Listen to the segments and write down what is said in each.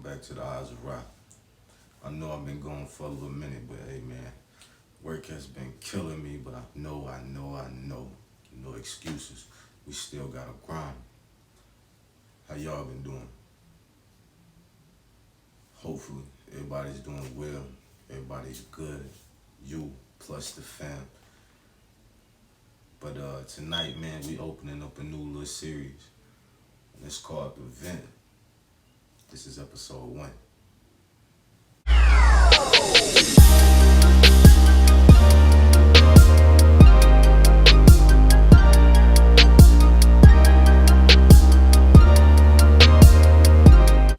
back to the Eyes of Rye. I know I've been going for a little minute, but hey man, work has been killing me, but I know, no excuses. We still gotta grind. How y'all been doing? Hopefully, everybody's doing well, everybody's good, you plus the fam. But tonight, man, we opening up a new little series, and it's called The Vent. This is episode 1.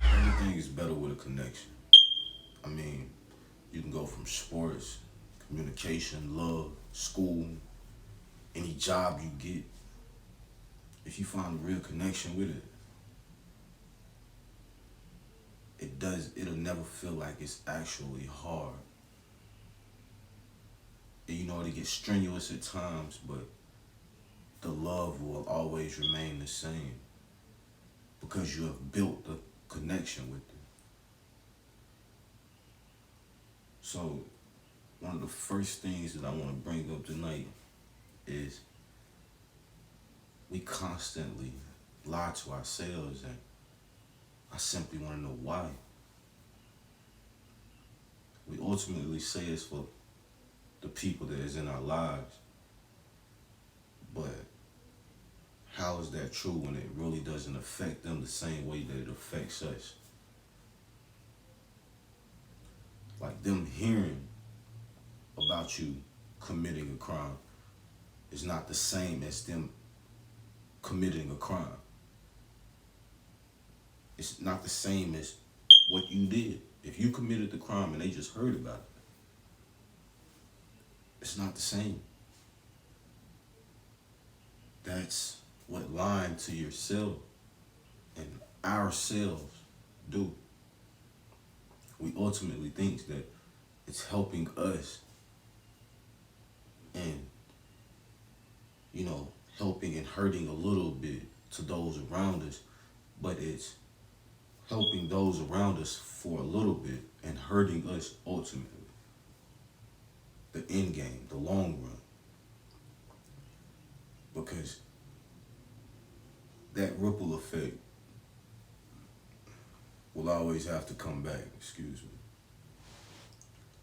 Everything is better with a connection. I mean, you can go from sports, communication, love, school, any job you get. If you find a real connection with it, it'll never feel like it's actually hard. And you know, it'll get strenuous at times, but the love will always remain the same because you have built a connection with it. So, one of the first things that I want to bring up tonight is we constantly lie to ourselves, and I simply want to know why. We ultimately say it's for the people that is in our lives, but how is that true when it really doesn't affect them the same way that it affects us? Like them hearing about you committing a crime is not the same as them committing a crime. It's not the same as what you did. If you committed the crime and they just heard about it, it's not the same. That's what lying to yourself and ourselves do. We ultimately think that it's helping us and, helping and hurting a little bit to those around us, but it's helping those around us for a little bit and hurting us ultimately. The end game, the long run. Because that ripple effect will always have to come back,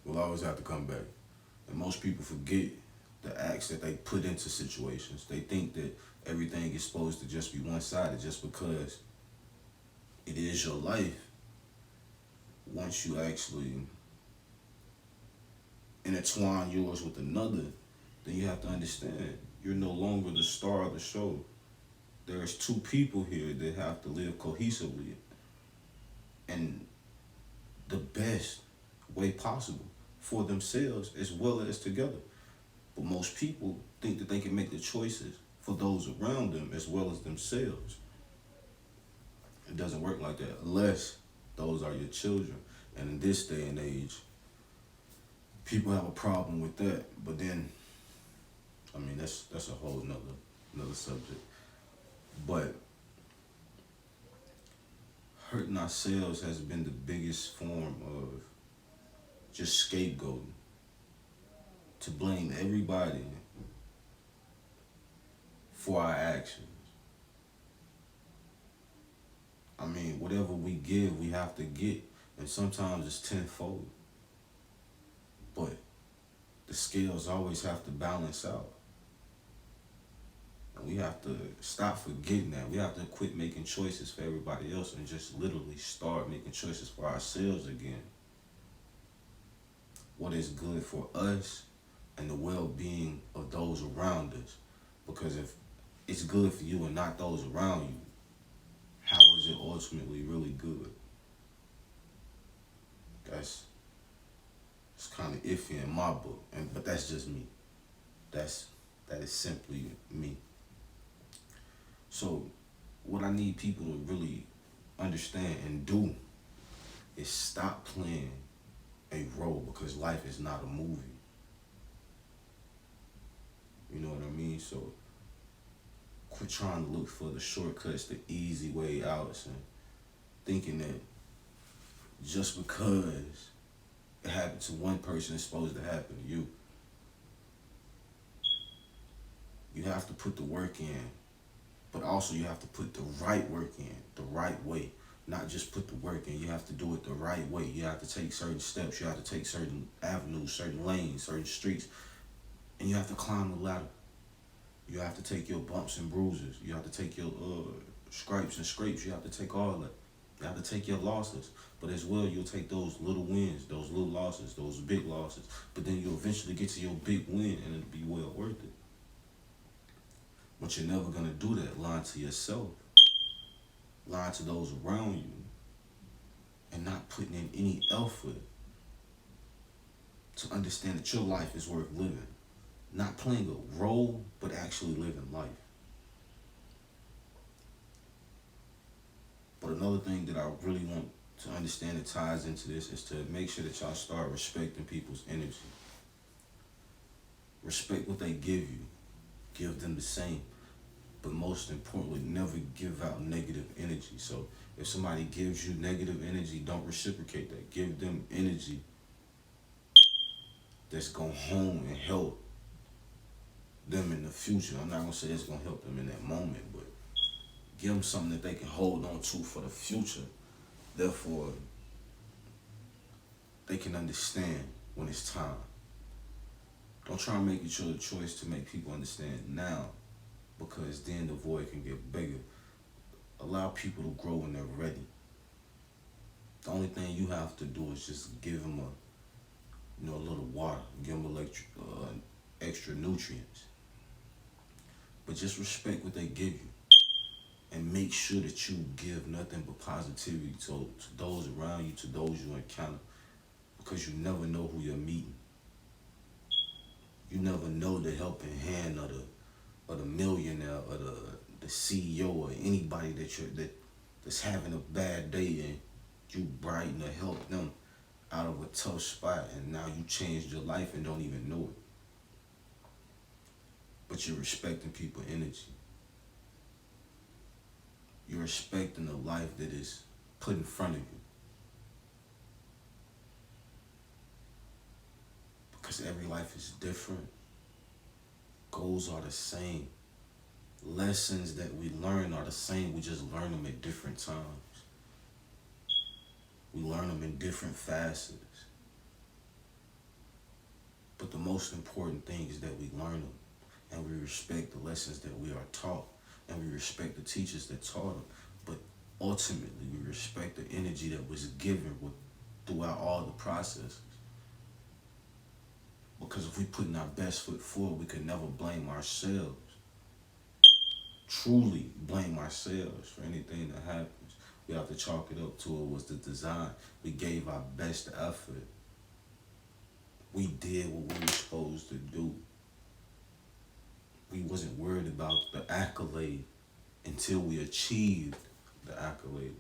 will always have to come back. And most people forget the acts that they put into situations. They think that everything is supposed to just be one-sided just because it is your life. Once you actually intertwine yours with another, then you have to understand you're no longer the star of the show. There's two people here that have to live cohesively in the best way possible for themselves as well as together. But most people think that they can make the choices for those around them as well as themselves. It doesn't work like that unless those are your children. And in this day and age, people have a problem with that. But then, that's a whole another subject. But hurting ourselves has been the biggest form of just scapegoating. To blame everybody for our actions. Whatever we give, we have to get. And sometimes it's tenfold. But the scales always have to balance out. And we have to stop forgetting that. We have to quit making choices for everybody else and just literally start making choices for ourselves again. What is good for us and the well-being of those around us. Because if it's good for you and not those around you, how is it ultimately really good? It's kind of iffy in my book, but that's just me. That is simply me. So what I need people to really understand and do is stop playing a role, because life is not a movie. You know what I mean? So quit trying to look for the shortcuts, the easy way out, and thinking that just because it happened to one person, it's supposed to happen to you. You have to put the work in, but also you have to put the right work in, the right way. Not just put the work in, you have to do it the right way. You have to take certain steps, you have to take certain avenues, certain lanes, certain streets, and you have to climb the ladder. You have to take your bumps and bruises. You have to take your stripes and scrapes. You have to take all that. You have to take your losses. But as well, you'll take those little wins, those little losses, those big losses. But then you'll eventually get to your big win and it'll be well worth it. But you're never going to do that lying to yourself, lying to those around you, and not putting in any effort to understand that your life is worth living. Not playing a role, but actually living life. But another thing that I really want to understand that ties into this is to make sure that y'all start respecting people's energy. Respect what they give you. Give them the same. But most importantly, never give out negative energy. So if somebody gives you negative energy, don't reciprocate that. Give them energy that's going to hone and help them in the future. I'm not going to say it's going to help them in that moment, but give them something that they can hold on to for the future. Therefore, they can understand when it's time. Don't try and make it your choice to make people understand now, because then the void can get bigger. Allow people to grow when they're ready. The only thing you have to do is just give them a little water, give them extra nutrients. But just respect what they give you, and make sure that you give nothing but positivity to those around you, to those you encounter, because you never know who you're meeting. You never know the helping hand of the millionaire or the CEO or anybody that's having a bad day, and you brighten or help them out of a tough spot, and now you changed your life and don't even know it. But you're respecting people's energy. You're respecting the life that is put in front of you. Because every life is different. Goals are the same. Lessons that we learn are the same. We just learn them at different times. We learn them in different facets. But the most important thing is that we learn them, and we respect the lessons that we are taught, and we respect the teachers that taught them. But ultimately, we respect the energy that was given throughout all the processes. Because if we put in our best foot forward, we could never blame ourselves. Truly blame ourselves for anything that happens. We have to chalk it up to it was the design. We gave our best effort. We did what we were supposed to do. We wasn't worried about the accolade until we achieved the accolade.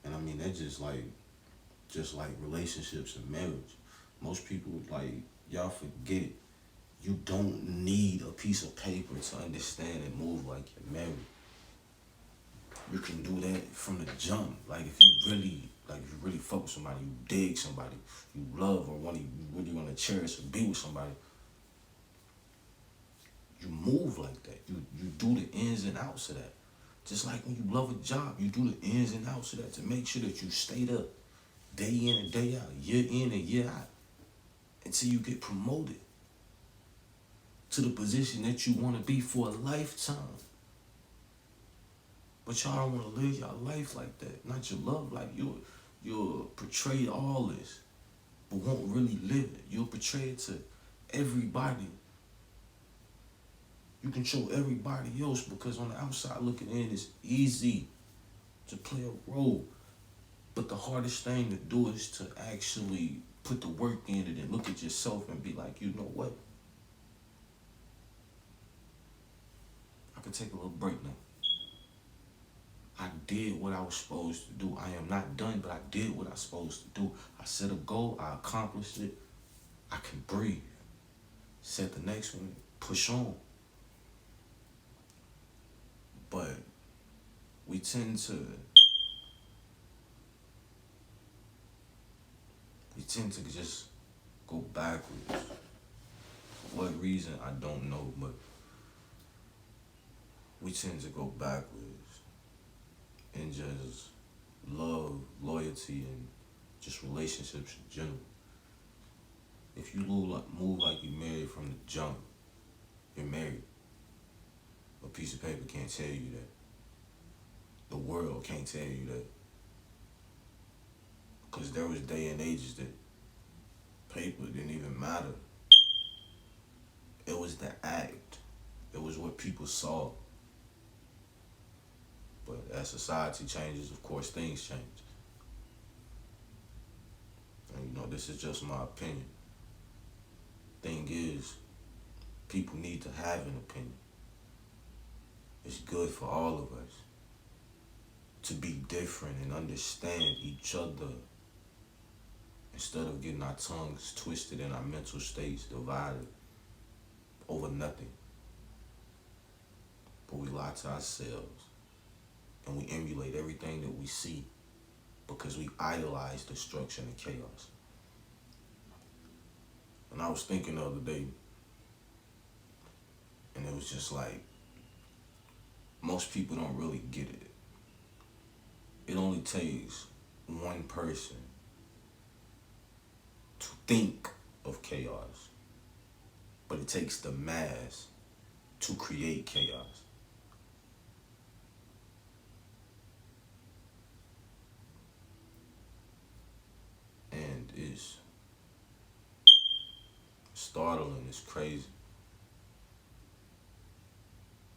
And I mean, that's just like relationships and marriage. Most people, y'all forget, you don't need a piece of paper to understand and move like you're married. You can do that from the jump. If you really fuck with somebody, you dig somebody, you love or you really want to cherish or be with somebody, you move like that. You do the ins and outs of that. Just like when you love a job, you do the ins and outs of that to make sure that you stayed up day in and day out, year in and year out, until you get promoted to the position that you want to be for a lifetime. But y'all don't want to live your life like that, not your love life. You'll portray all this, but won't really live it. You'll portray it to everybody. You can show everybody else, because on the outside looking in, it's easy to play a role. But the hardest thing to do is to actually put the work in it and look at yourself and be like, you know what? I could take a little break now. I did what I was supposed to do. I am not done, but I did what I was supposed to do. I set a goal, I accomplished it. I can breathe. Set the next one, push on. But we tend to tend to just go backwards. For what reason, I don't know, but we tend to go backwards in just love, loyalty, and just relationships in general. If you move like you married from the jump, you're married. A piece of paper can't tell you that. The world can't tell you that. Because there was day and ages that paper didn't even matter. It was the act. It was what people saw. But as society changes, of course, things change. And this is just my opinion. Thing is, people need to have an opinion. It's good for all of us to be different and understand each other instead of getting our tongues twisted and our mental states divided over nothing. But we lie to ourselves and we emulate everything that we see because we idolize destruction and chaos. And I was thinking the other day, and it was just like, most people don't really get it. It only takes one person to think of chaos, but it takes the mass to create chaos. And it's startling, it's crazy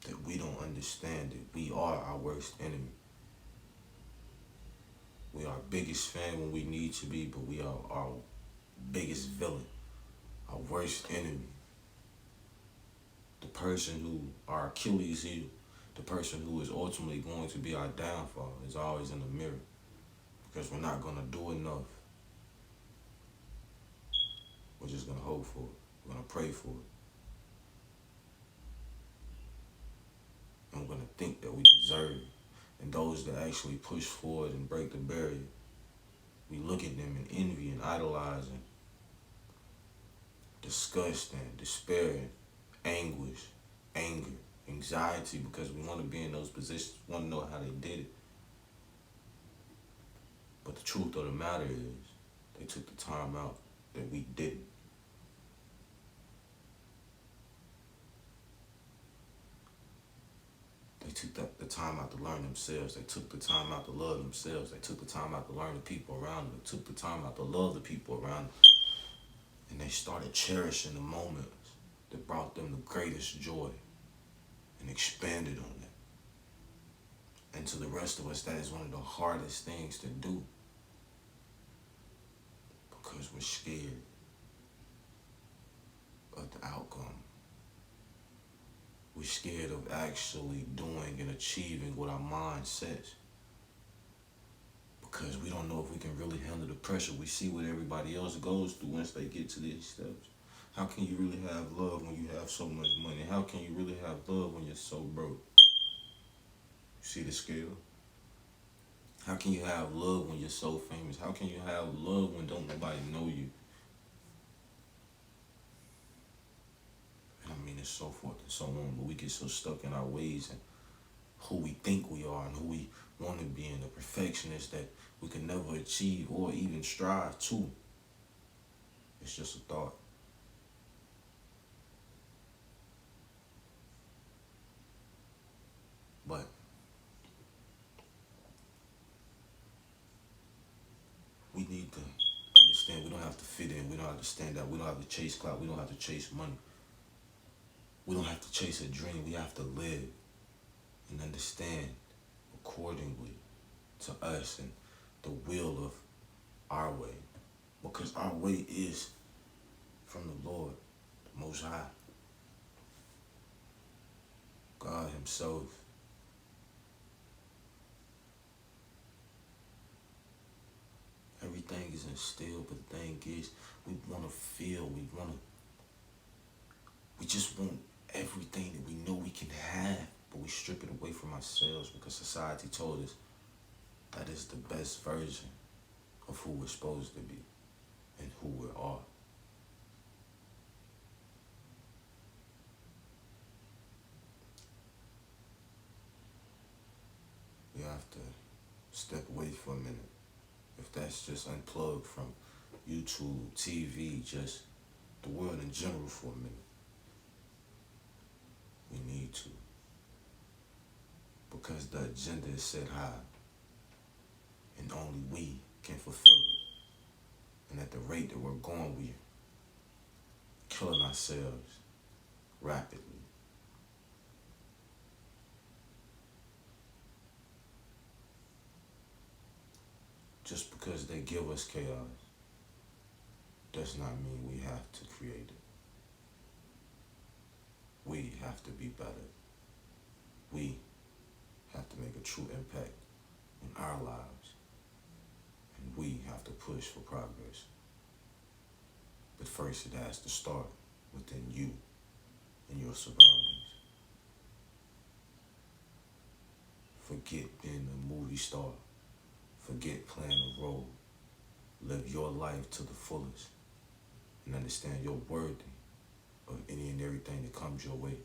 that we don't understand it. We are our worst enemy. We are our biggest fan when we need to be, but we are our biggest villain, our worst enemy. The person who, our Achilles heel, the person who is ultimately going to be our downfall is always in the mirror because we're not going to do enough. We're just going to hope for it. We're going to pray for it. And we're going to think that we deserve it. And those that actually push forward and break the barrier, we look at them in envy and idolizing, disgust and despair and anguish, anger, anxiety, because we want to be in those positions, want to know how they did it. But the truth of the matter is, they took the time out that we didn't. They took the time out to learn themselves. They took the time out to love themselves. They took the time out to learn the people around them. They took the time out to love the people around them. And they started cherishing the moments that brought them the greatest joy and expanded on that. And to the rest of us, that is one of the hardest things to do because we're scared of the outcome. We're scared of actually doing and achieving what our mind says because we don't know if we can really handle the pressure. We see what everybody else goes through once they get to these steps. How can you really have love when you have so much money? How can you really have love when you're so broke? You see the scale? How can you have love when you're so famous? How can you have love when don't nobody know you? And so forth and so on. But we get so stuck in our ways and who we think we are and who we want to be and the perfectionist that we can never achieve or even strive to. It's just a thought. But we need to understand we don't have to fit in. We don't have to stand out. We don't have to chase clout. We don't have to chase money. We don't have to chase a dream. We have to live and understand accordingly to us and the will of our way. Because our way is from the Lord, the Most High. God Himself. Everything is instilled, but the thing is, we want to feel, we just want everything that we know we can have, but we strip it away from ourselves because society told us that is the best version of who we're supposed to be. and who we are. We have to step away for a minute. If that's just unplugged from YouTube, TV, just the world in general for a minute. We need to. Because the agenda is set high. And only we can fulfill it. And at the rate that we're going, we're killing ourselves rapidly. Just because they give us chaos does not mean we have to create it. We have to be better. We have to make a true impact in our lives. And we have to push for progress. But first it has to start within you and your surroundings. Forget being a movie star. Forget playing a role. Live your life to the fullest and understand you're worthy of any and everything that comes your way.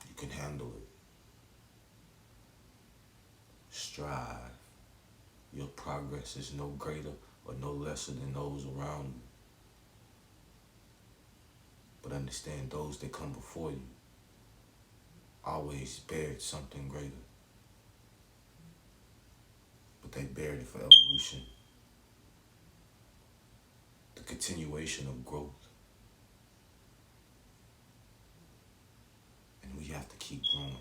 You can handle it. Strive. Your progress is no greater or no lesser than those around you. But understand those that come before you always bared something greater. But they bared it for evolution, the continuation of growth. And we have to keep growing.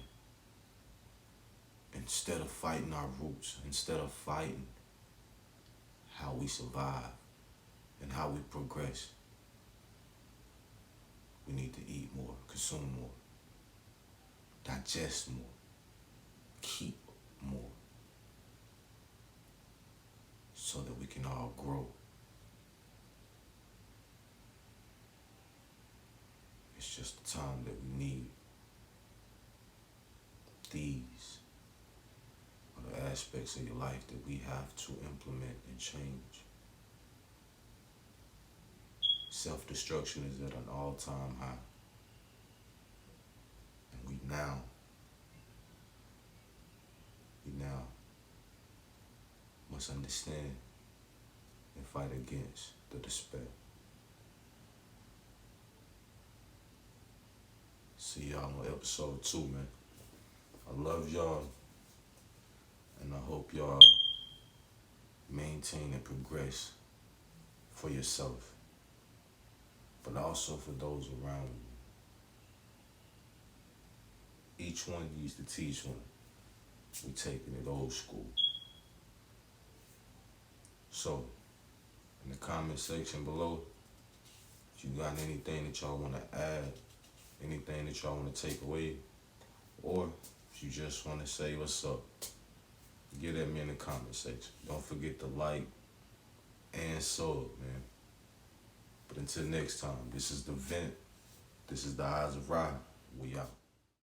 Instead of fighting our roots, instead of fighting how we survive and how we progress, we need to eat more, consume more, digest more, keep more, so that we can all grow. It's just the time that we need. These are the aspects of your life that we have to implement and change. Self-destruction is at an all-time high. And we now must understand and fight against the despair. See y'all on episode 2, man. I love y'all, and I hope y'all maintain and progress for yourself, but also for those around you. Each one needs to teach one. We're taking it old school. So, in the comment section below, if you got anything that y'all want to add, anything that y'all want to take away, or if you just want to say what's up, get at me in the comment section. Don't forget to like and sub, man. But until next time, this is The Vent. This is The Eyes of Rye. We out.